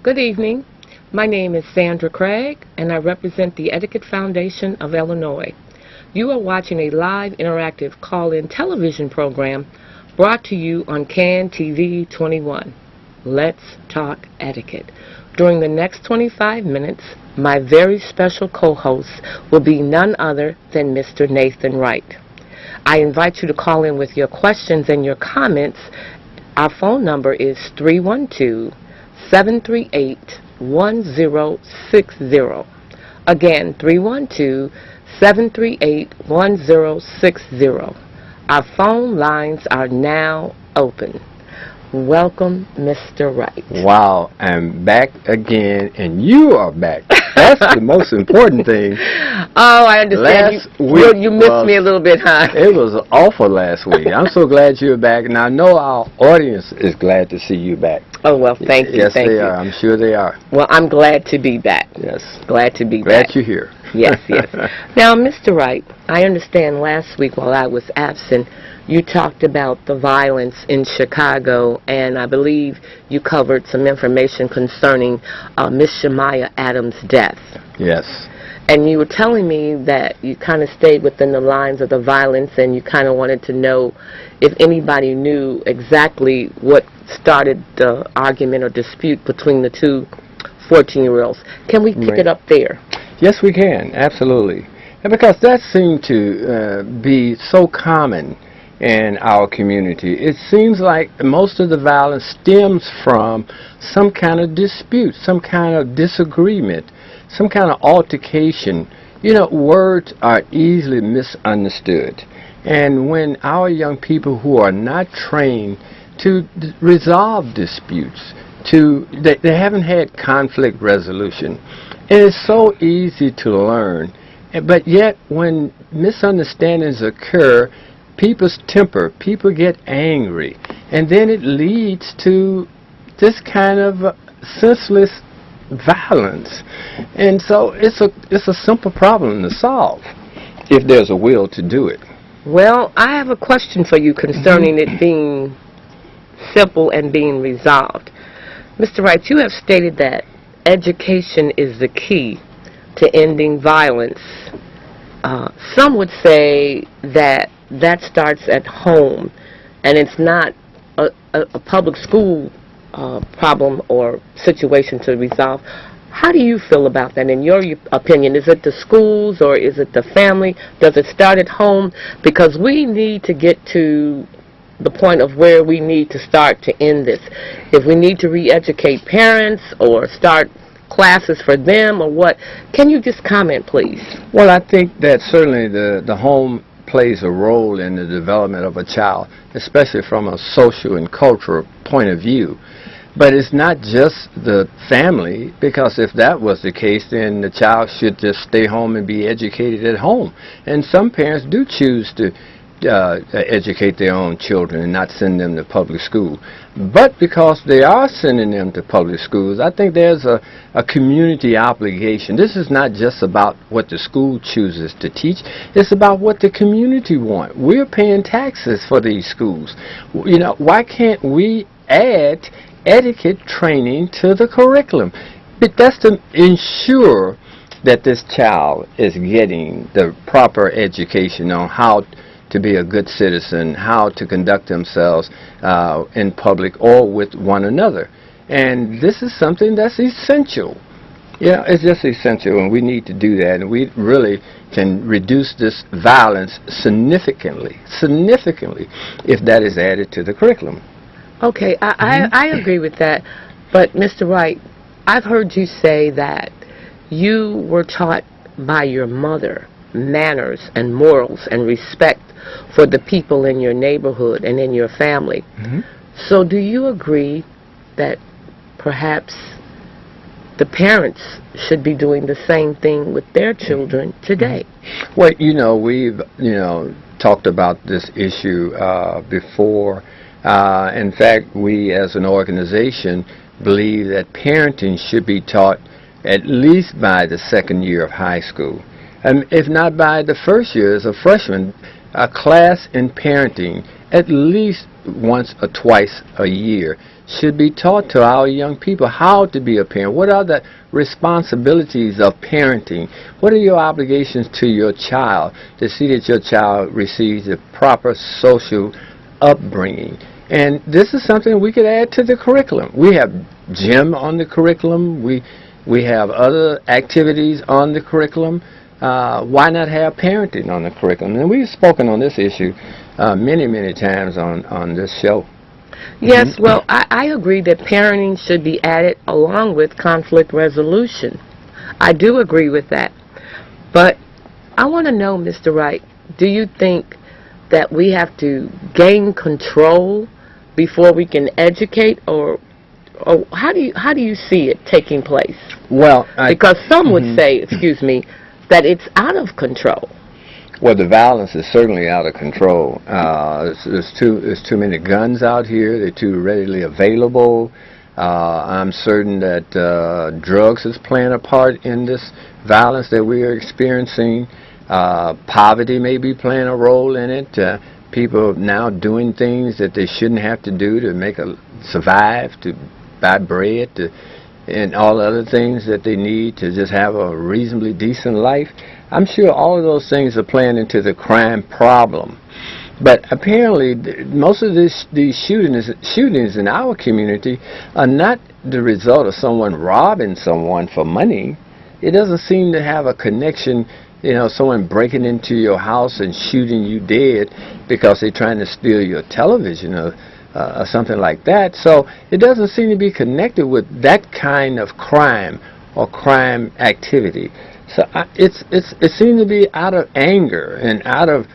Good evening. My name is Sandra Craig, and I represent the Etiquette Foundation of Illinois. You are watching a live interactive call-in television program brought to you on CAN TV 21. Let's talk etiquette. During the next 25 minutes, my very special co-host will be none other than Mr. Nathan Wright. I invite you to call in with your questions and your comments. Our phone number is 312-738-1060. Again, 312-738-1060. Our phone lines are now open. Welcome, Mr. Wright. Wow, I'm back again, and you are back. That's the most important thing. Oh, I understand. You missed me a little bit, huh? It was awful last week. I'm so glad you're back, and I know our audience is glad to see you back. Oh, well, thank you. Yes, thank they you. are. I'm sure they are. Well, I'm glad to be back. Yes. Glad to be back. Glad you're here. Yes, yes. Now, Mr. Wright, I understand last week while I was absent, you talked about the violence in Chicago, and I believe you covered some information concerning Miss Shemaya Adams' death. Yes. And you were telling me that you kind of stayed within the lines of the violence, and you kind of wanted to know if anybody knew exactly what started the argument or dispute between the two 14-year-olds. Can we pick it up there? Yes, we can. Absolutely. And because that seemed to be so common in our community. It seems like most of the violence stems from some kind of dispute, some kind of disagreement, some kind of altercation. You know, words are easily misunderstood. And when our young people who are not trained to resolve disputes, they haven't had conflict resolution. And it's so easy to learn. But yet, when misunderstandings occur, people's temper, people get angry, and then it leads to this kind of senseless violence. And so it's a simple problem to solve if there's a will to do it. Well, I have a question for you concerning it being simple and being resolved. Mr. Wright, you have stated that education is the key to ending violence. Some would say that starts at home, and it's not a public school problem or situation to resolve. How do you feel about that? In your opinion, is it the schools or is it the family? Does it start at home? Because we need to get to the point of where we need to start to end this. If we need to re-educate parents or start classes for them or what, can you just comment, please? Well, I think that certainly the home plays a role in the development of a child, especially from a social and cultural point of view. But it's not just the family, because if that was the case, then the child should just stay home and be educated at home. And some parents do choose to educate their own children and not send them to public school. But because they are sending them to public schools, I think there's a community obligation. This is not just about what the school chooses to teach. It's about what the community wants. We're paying taxes for these schools. You know, why can't we add etiquette training to the curriculum? But that's to ensure that this child is getting the proper education on how to be a good citizen, how to conduct themselves in public or with one another. And this is something that's essential. Yeah, it's just essential, and we need to do that, and we really can reduce this violence significantly, if that is added to the curriculum. Okay, I agree with that, but Mr. Wright, I've heard you say that you were taught by your mother manners and morals and respect for the people in your neighborhood and in your family. So do you agree that perhaps the parents should be doing the same thing with their children today? Well, you know, we've talked about this issue before. In fact, we as an organization believe that parenting should be taught at least by the second year of high school. And if not by the first year as a freshman, a class in parenting at least once or twice a year, should be taught to our young people how to be a parent. What are the responsibilities of parenting? What are your obligations to your child to see that your child receives the proper social upbringing? And this is something we could add to the curriculum. We have gym on the curriculum. We have other activities on the curriculum. Why not have parenting on the curriculum? And we've spoken on this issue many, many times on this show. Yes, well, I agree that parenting should be added along with conflict resolution. I do agree with that. But I want to know, Mr. Wright, do you think that we have to gain control before we can educate, or how do you see it taking place? Well, because some would say, excuse me, that it's out of control. Well, the violence is certainly out of control. There's too many guns out here. They're too readily available. I'm certain that drugs is playing a part in this violence that we are experiencing. Poverty may be playing a role in it. People now doing things that they shouldn't have to do to survive, to buy bread, and all the other things that they need to just have a reasonably decent life. I'm sure all of those things are playing into the crime problem. But apparently, most of these shootings in our community are not the result of someone robbing someone for money. It doesn't seem to have a connection, someone breaking into your house and shooting you dead because they're trying to steal your television or something like that. So it doesn't seem to be connected with that kind of crime or crime activity. So it seems to be out of anger and out of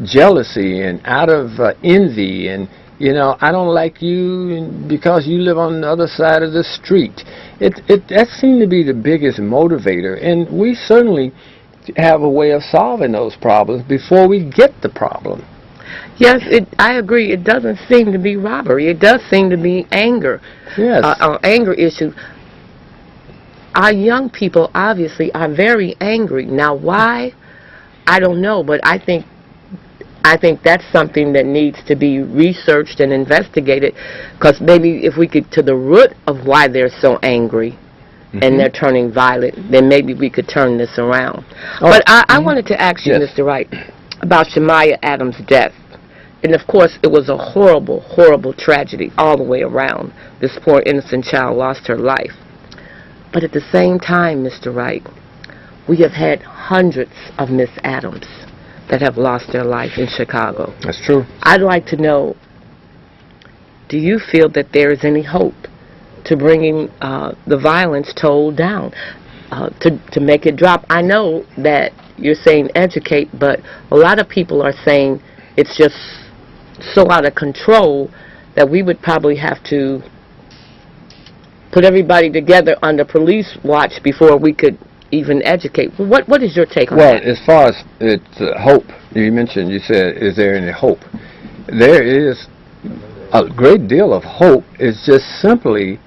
jealousy and out of envy, and I don't like you because you live on the other side of the street. That seems to be the biggest motivator, and we certainly have a way of solving those problems before we get the problem. Yes, I agree. It doesn't seem to be robbery. It does seem to be anger. Yes. Anger issues. Our young people obviously are very angry. Now, why? I don't know, but I think that's something that needs to be researched and investigated, because maybe if we get to the root of why they're so angry and they're turning violent, then maybe we could turn this around. But I wanted to ask you, Yes. Mr. Wright, about Shemaiah Adams' death. And, of course, it was a horrible, horrible tragedy all the way around. This poor innocent child lost her life. But at the same time, Mr. Wright, we have had hundreds of Miss Adams that have lost their life in Chicago. That's true. I'd like to know, do you feel that there is any hope to bringing the violence toll down, to make it drop? I know that you're saying educate, but a lot of people are saying it's just so out of control that we would probably have to put everybody together under police watch before we could even educate. What is your take on that? Well, as far as hope, you said, is there any hope? There is a great deal of hope. It's just simply,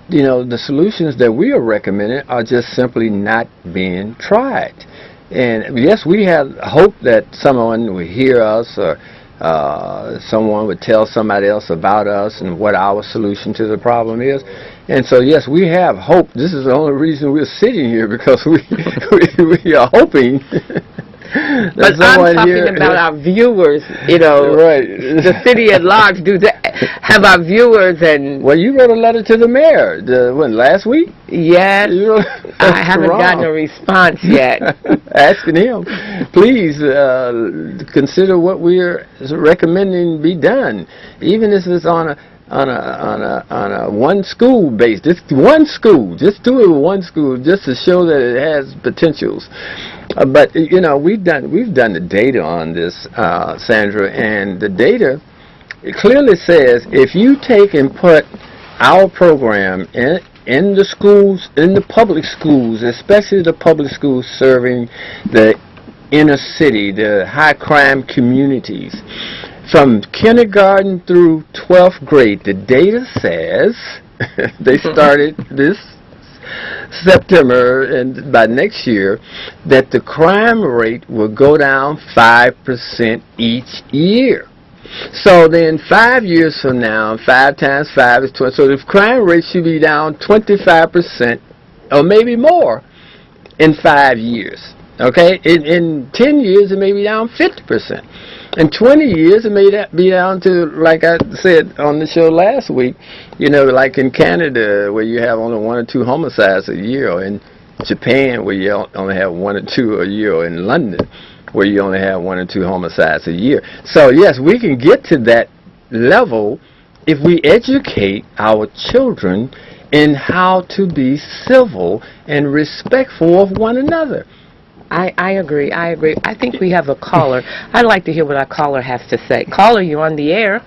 the solutions that we are recommending are just simply not being tried. And yes, we have hope that someone will hear us, or someone would tell somebody else about us and what our solution to the problem is. And so, yes, we have hope. This is the only reason we're sitting here, because we are hoping. But I'm talking about our viewers, Right. The city at large. Have our viewers and... Well, you wrote a letter to the mayor, last week? Yes. I haven't gotten a response yet. Asking him, please consider what we're recommending be done, even if it's on a one school base. Just one school. Just do it with one school, just to show that it has potentials. But we've done the data on this, Sandra, and the data, it clearly says if you take and put our program in the schools, in the public schools, especially the public schools serving the inner city, the high crime communities, from kindergarten through 12th grade, the data says they started this September, and by next year, that the crime rate will go down 5% each year. So then 5 years from now, 5 times 5 is 20. So the crime rate should be down 25% or maybe more in 5 years. Okay? In 10 years, it may be down 50%. In 20 years, it may be down to, like I said on the show last week, like in Canada, where you have only 1 or 2 homicides a year, or in Japan, where you only have 1 or 2 a year, or in London, where you only have 1 or 2 homicides a year. So, yes, we can get to that level if we educate our children in how to be civil and respectful of one another. I agree. I think we have a caller. I'd like to hear what our caller has to say. Caller, you're on the air.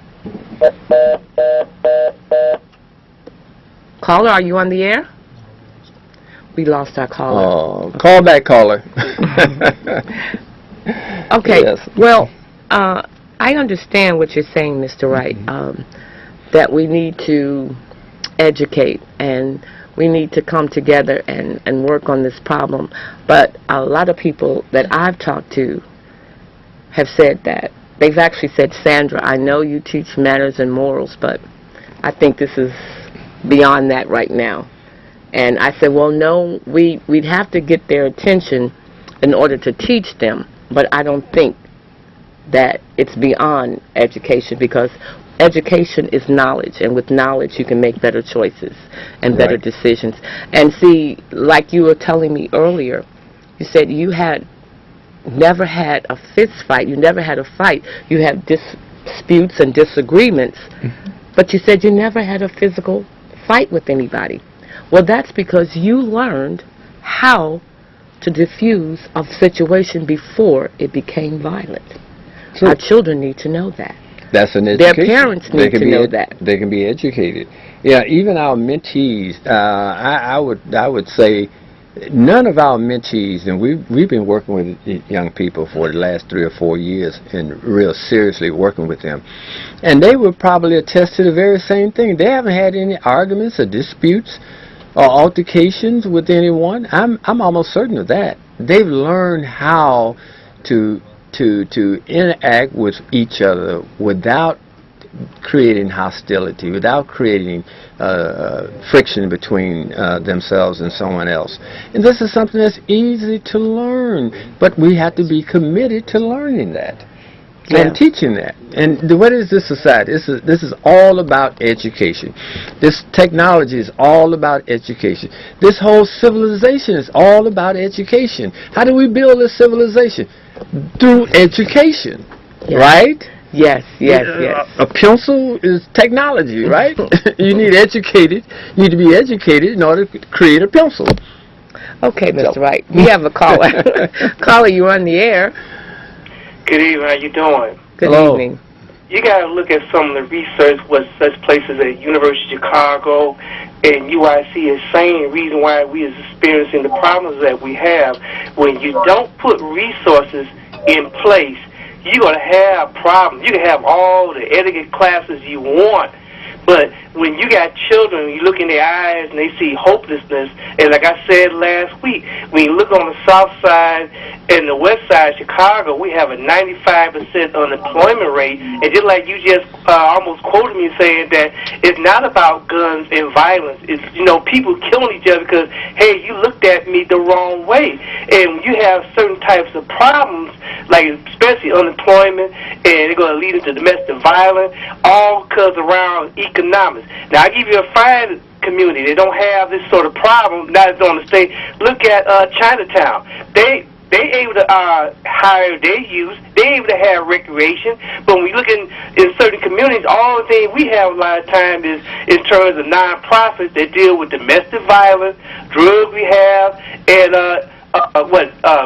Caller, are you on the air? We lost our caller. Oh, call back, caller. Okay. Yes. Well, I understand what you're saying, Mr. Wright, that we need to educate and we need to come together and work on this problem. But a lot of people that I've talked to have said that. They've actually said, Sandra, I know you teach manners and morals, but I think this is beyond that right now. And I said, well, no, we'd have to get their attention in order to teach them, but I don't think that it's beyond education, because education is knowledge, and with knowledge you can make better choices and better decisions. And see, like you were telling me earlier, you said you had never had a fist fight, you never had a fight, you have disputes and disagreements, but you said you never had a physical fight with anybody. Well, that's because you learned how to diffuse a situation before it became violent. True. Our children need to know that. That's an education. Their parents need to know that. They can be educated. Yeah, even our mentees, I would say none of our mentees, and we've been working with young people for the last 3 or 4 years and real seriously working with them. And they would probably attest to the very same thing. They haven't had any arguments or disputes or altercations with anyone. I'm almost certain of that. They've learned how to interact with each other without creating hostility, without creating friction between themselves and someone else. And this is something that's easy to learn, but we have to be committed to learning that and teaching that. And what is this society? This is all about education. This technology is all about education. This whole civilization is all about education. How do we build this civilization? Through education, right? Yes. A pencil is technology, right? You need to be educated in order to create a pencil. Okay, Mr. Wright. We have a caller. Caller, you're on the air. Good evening. How you doing? Good Hello. evening. You got to look at some of the research with such places as University of Chicago and UIC is saying the reason why we is experiencing the problems that we have. When you don't put resources in place, you're going to have problems. You can have all the etiquette classes you want, but when you got children, you look in their eyes and they see hopelessness, and like I said last week, when you look on the south side and the west side of Chicago, we have a 95% unemployment rate, and just like you just almost quoted me saying that it's not about guns and violence. It's, people killing each other because, hey, you looked at me the wrong way. And when you have certain types of problems, like especially unemployment, and they're going to lead into domestic violence, all because around economics. Now, I give you a fine community. They don't have this sort of problem. Not on the state. Look at Chinatown. They able to hire their youth. They able to have recreation. But when we look in certain communities, all the thing we have a lot of time is in terms of nonprofits that deal with domestic violence, drugs we have, and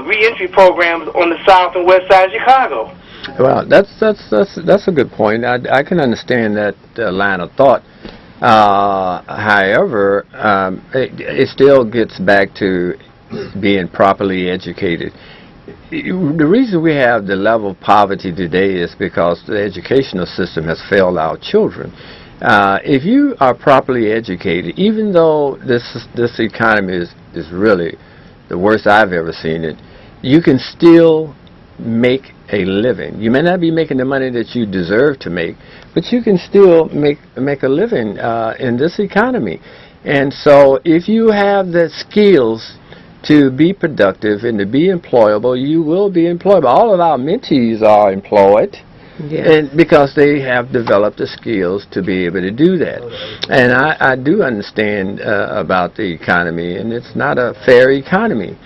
reentry programs on the south and west side of Chicago. Well, that's a good point. I can understand that line of thought. However, it still gets back to being properly educated. The reason we have the level of poverty today is because the educational system has failed our children. If you are properly educated, even though this economy is really the worst I've ever seen it, you can still make a living. You may not be making the money that you deserve to make, but you can still make a living in this economy. And so if you have the skills to be productive and to be employable, you will be employable. All of our mentees are employed. Yes. And because they have developed the skills to be able to do that. And I do understand about the economy, and it's not a fair economy.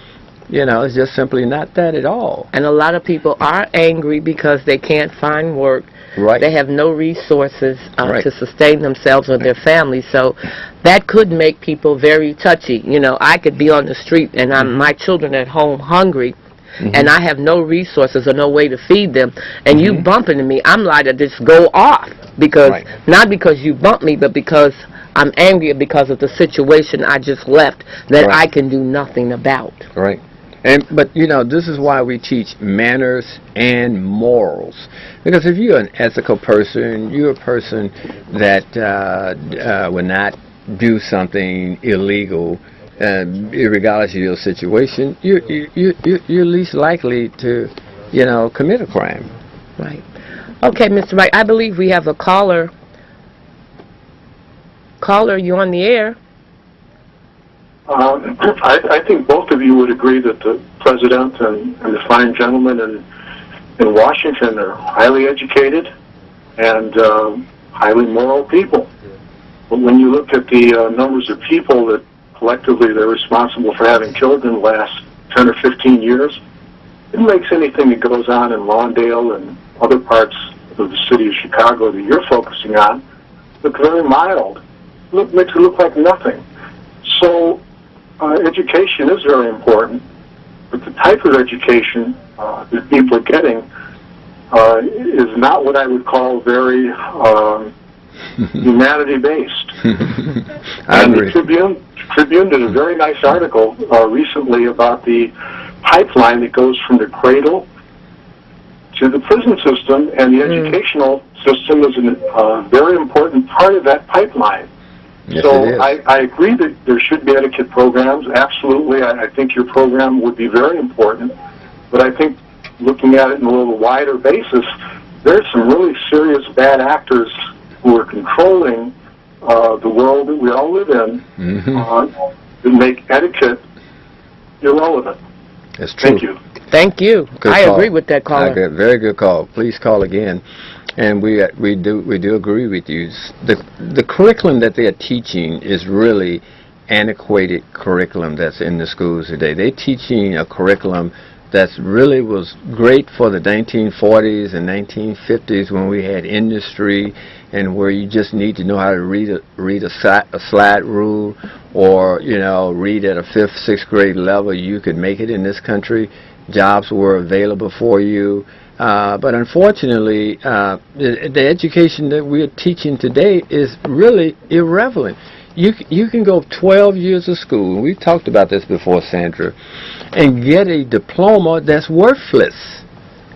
You know, it's just simply not that at all. And a lot of people are angry because they can't find work. Right. They have no resources right. to sustain themselves or their families. So that could make people very touchy. You know, I could be on the street and my children at home hungry, and I have no resources or no way to feed them, and you bump into me, I'm like to just go off, because not because you bumped me, but because I'm angry because of the situation I just left that I can do nothing about. Right. But you know, this is why we teach manners and morals, because if you're an ethical person, you're a person that would not do something illegal. Regardless of your situation, you're least likely to, you know, commit a crime. Right. Okay, Mr. Wright, I believe we have a caller. Caller, you on the air? I think both of you would agree that the president and the fine gentlemen in Washington are highly educated and highly moral people. But when you look at the numbers of people that collectively they're responsible for having killed in the last 10 or 15 years, it makes anything that goes on in Lawndale and other parts of the city of Chicago that you're focusing on look very mild. Makes it look like nothing. So education is very important, but the type of education that people are getting is not what I would call very humanity-based. And the Tribune did a very nice article recently about the pipeline that goes from the cradle to the prison system, and the educational system is a very important part of that pipeline. Yes, so I agree that there should be etiquette programs. Absolutely, I think your program would be very important. But I think looking at it in a little wider basis, there's some really serious bad actors who are controlling the world that we all live in that make etiquette irrelevant. That's true. Thank you. Thank you. I agree with that caller. Okay, very good call. Please call again. And we do agree with you. The curriculum that they're teaching is really antiquated curriculum that's in the schools today. They're teaching a curriculum that really was great for the 1940s and 1950s when we had industry and where you just need to know how to read a slide rule, or you know, read at a 5th, 6th grade level. You could make it in this country. Jobs were available for you. But unfortunately, the education that we're teaching today is really irrelevant. You can go 12 years of school, and we've talked about this before, Sandra, and get a diploma that's worthless.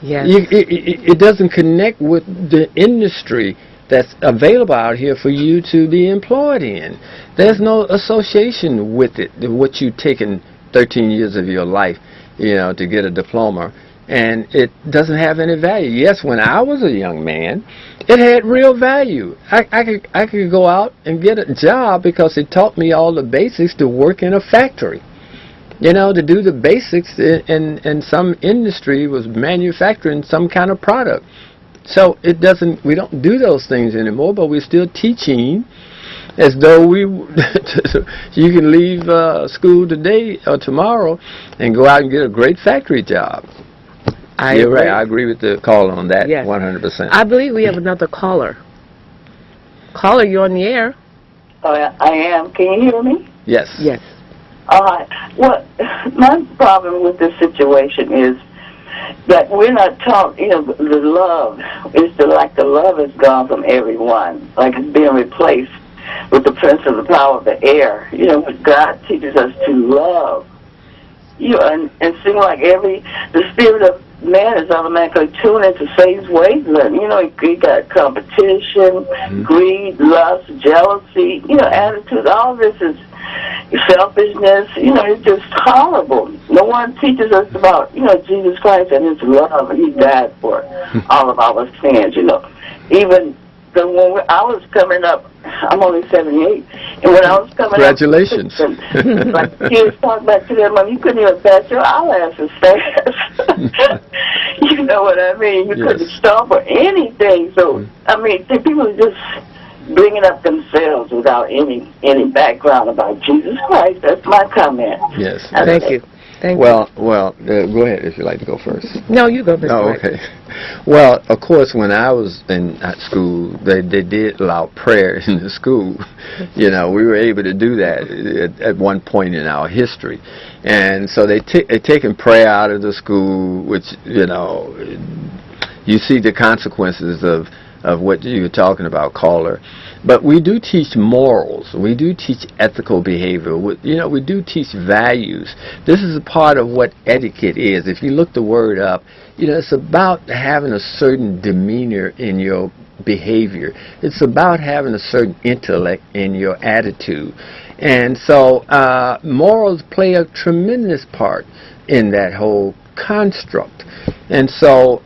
Yes. It doesn't connect with the industry that's available out here for you to be employed in. There's no association with it, what you've taken 13 years of your life, you know, to get a diploma. And it doesn't have any value. Yes, when I was a young man, it had real value. I could go out and get a job because it taught me all the basics to work in a factory. You know, to do the basics in some industry was manufacturing some kind of product. So we don't do those things anymore, but we're still teaching as though you can leave school today or tomorrow and go out and get a great factory job. You're right. I agree with the caller on that. Yes. 100%. I believe we have another caller. Caller, you're on the air. I am. Can you hear me? Yes. Yes. All right. Well, my problem with this situation is that we're not taught, you know, the love. It's like the love is gone from everyone. Like it's being replaced with the prince of the power of the air. You know, God teaches us to love. You know, and seem like the spirit of man is automatically tuned into Satan's wasteland. You know, he got competition, greed, lust, jealousy, you know, attitude. All this is selfishness. It's just horrible. No one teaches us about, Jesus Christ and His love, and He died for all of our sins. Even when I was coming up, I'm only 78, and when I was coming Congratulations. up, like kids talk back to their mom, you couldn't even pat your eyelashes fast. You know what I mean? You couldn't stop or anything. So, the people are just bringing up themselves without any background about Jesus Christ. That's my comment. Yes. Thank you. Well, go ahead if you'd like to go first. No, you go, Mr. Wright. Okay. Well, of course, when I was in school, they did allow prayer in the school. We were able to do that at one point in our history. And so they taken prayer out of the school, which, you see the consequences of what you were talking about, caller. But we do teach morals. We do teach ethical behavior. We do teach values. This is a part of what etiquette is. If you look the word up, it's about having a certain demeanor in your behavior. It's about having a certain intellect in your attitude. And so morals play a tremendous part in that whole construct. And so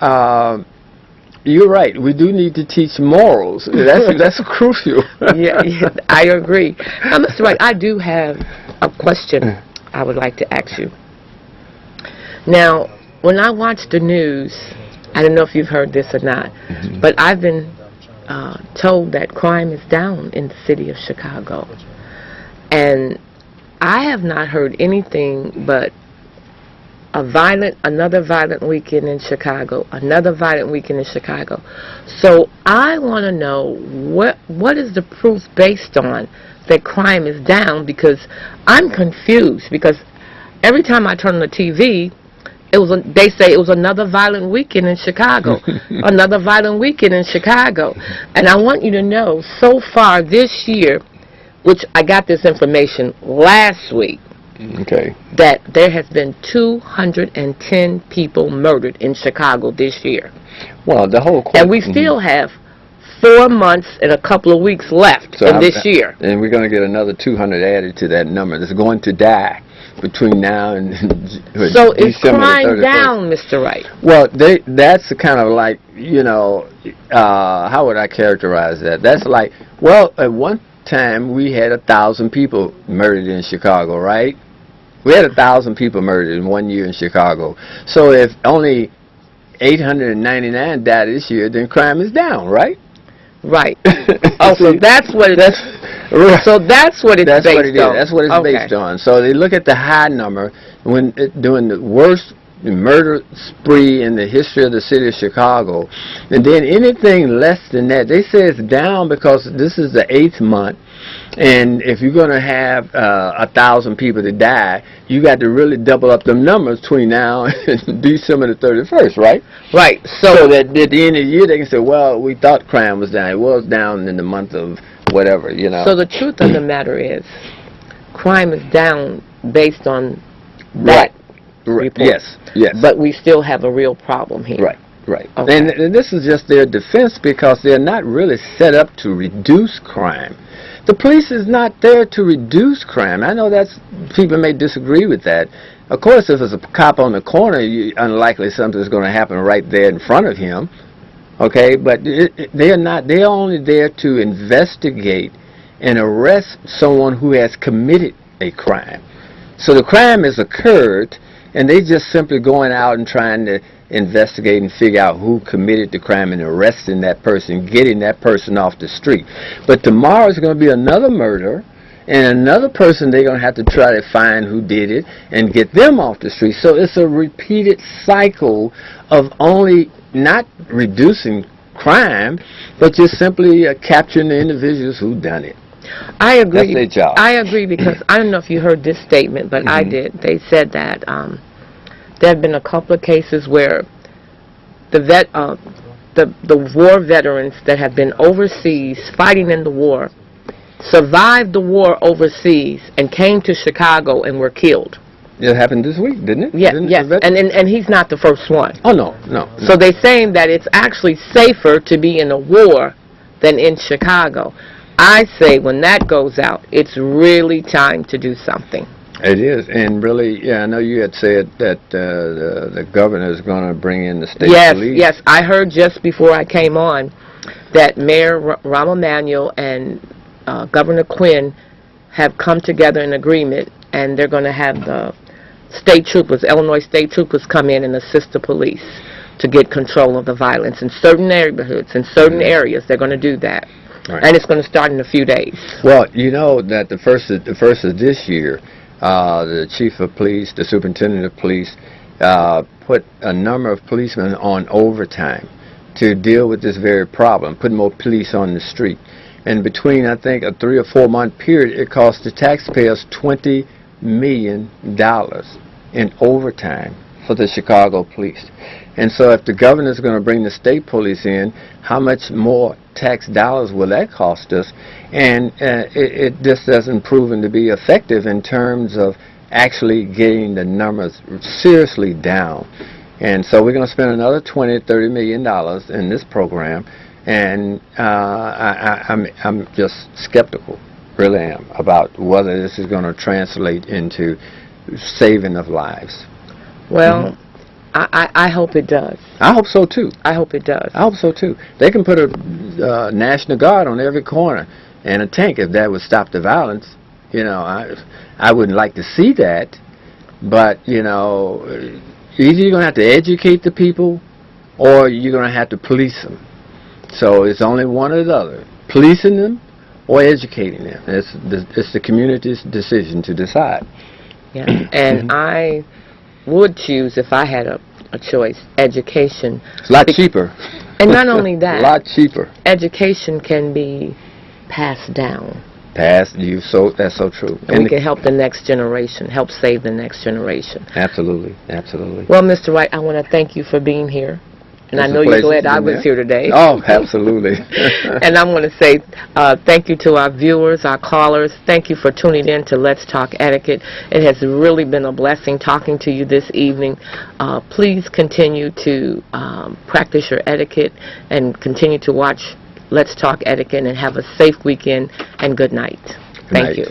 you're right. We do need to teach morals. That's crucial. yeah, I agree. Now, Mr. Wright, I do have a question I would like to ask you. Now, when I watch the news, I don't know if you've heard this or not, but I've been told that crime is down in the city of Chicago. And I have not heard anything but another violent weekend in Chicago, another violent weekend in Chicago. So I want to know what is the proof based on that crime is down, because I'm confused, because every time I turn on the TV, they say it was another violent weekend in Chicago, another violent weekend in Chicago. And I want you to know, so far this year, which I got this information last week, that there has been 210 people murdered in Chicago this year. Well, the whole and we still have 4 months and a couple of weeks left in this year. And we're going to get another 200 added to that number that's going to die between now and so December is crime 31st. Down, Mr. Wright? Well, that's kind of like, how would I characterize that? That's like, well, at one time we had 1,000 people murdered in Chicago, right? We had 1,000 people murdered in 1 year in Chicago. So if only 899 died this year, then crime is down, right? Right. Oh, so that's what it is. So that's what it's based on. That's what it's based on. So they look at the high number during the worst murder spree in the history of the city of Chicago, and then anything less than that, they say it's down because this is the 8th month, and if you're going to have 1,000 people to die, you got to really double up them numbers between now and December the 31st, right? Right. So that at the end of the year they can say, well, we thought crime was down. It was down in the month of whatever, So the truth of the matter is, crime is down based on that report. Yes. But we still have a real problem here. Right. Okay. And this is just their defense, because they're not really set up to reduce crime. The police is not there to reduce crime. I know people may disagree with that. Of course, if there's a cop on the corner, unlikely something's going to happen right there in front of him. Okay, but they're only there to investigate and arrest someone who has committed a crime. So the crime has occurred, and they just simply going out and trying to investigate and figure out who committed the crime and arresting that person, getting that person off the street. But tomorrow is going to be another murder, and another person they're going to have to try to find who did it and get them off the street. So it's a repeated cycle of only not reducing crime, but just simply capturing the individuals who done it. I agree. That's their job. I agree, because I don't know if you heard this statement, but I did. They said that there have been a couple of cases where the war veterans that have been overseas fighting in the war survived the war overseas and came to Chicago and were killed. It happened this week, didn't it? Yes, and he's not the first one. Oh, no. So they're saying that it's actually safer to be in a war than in Chicago. I say when that goes out, it's really time to do something. It is, and really, yeah, I know you had said that the governor is going to bring in the state police. Yes, I heard just before I came on that Mayor Rahm Emanuel and Governor Quinn have come together in agreement, and they're going to have the state troopers, Illinois state troopers, come in and assist the police to get control of the violence in certain neighborhoods, in certain areas. They're going to do that. Right. And it's going to start in a few days. Well, you know that the first of this year, the chief of police, the superintendent of police, put a number of policemen on overtime to deal with this very problem, put more police on the street. And between, I think, a 3 or 4 month period, it cost the taxpayers $20 million in overtime for the Chicago police. And so if the governor is going to bring the state police in, how much more tax dollars will that cost us? And it just hasn't proven to be effective in terms of actually getting the numbers seriously down. And so we're going to spend another $20-30 million in this program, and I'm just skeptical, really am, about whether this is going to translate into saving of lives. Well, I hope it does. I hope so too. I hope it does. I hope so too. They can put a National Guard on every corner and a tank if that would stop the violence. You know, I wouldn't like to see that, but you know, either you're going to have to educate the people, or you're going to have to police them. So it's only one or the other: policing them or educating them. It's the community's decision to decide. Yeah, and I would choose, if I had a choice, education. It's a lot cheaper. And not only that, a lot cheaper. Education can be passed down. That's so true. And we can help the next generation, help save the next generation. Absolutely, absolutely. Well, Mr. Wright, I want to thank you for being here. And I know you're glad I was here today. Oh, absolutely. And I want to say thank you to our viewers, our callers. Thank you for tuning in to Let's Talk Etiquette. It has really been a blessing talking to you this evening. Please continue to practice your etiquette and continue to watch Let's Talk Etiquette, and have a safe weekend and good night. Thank you.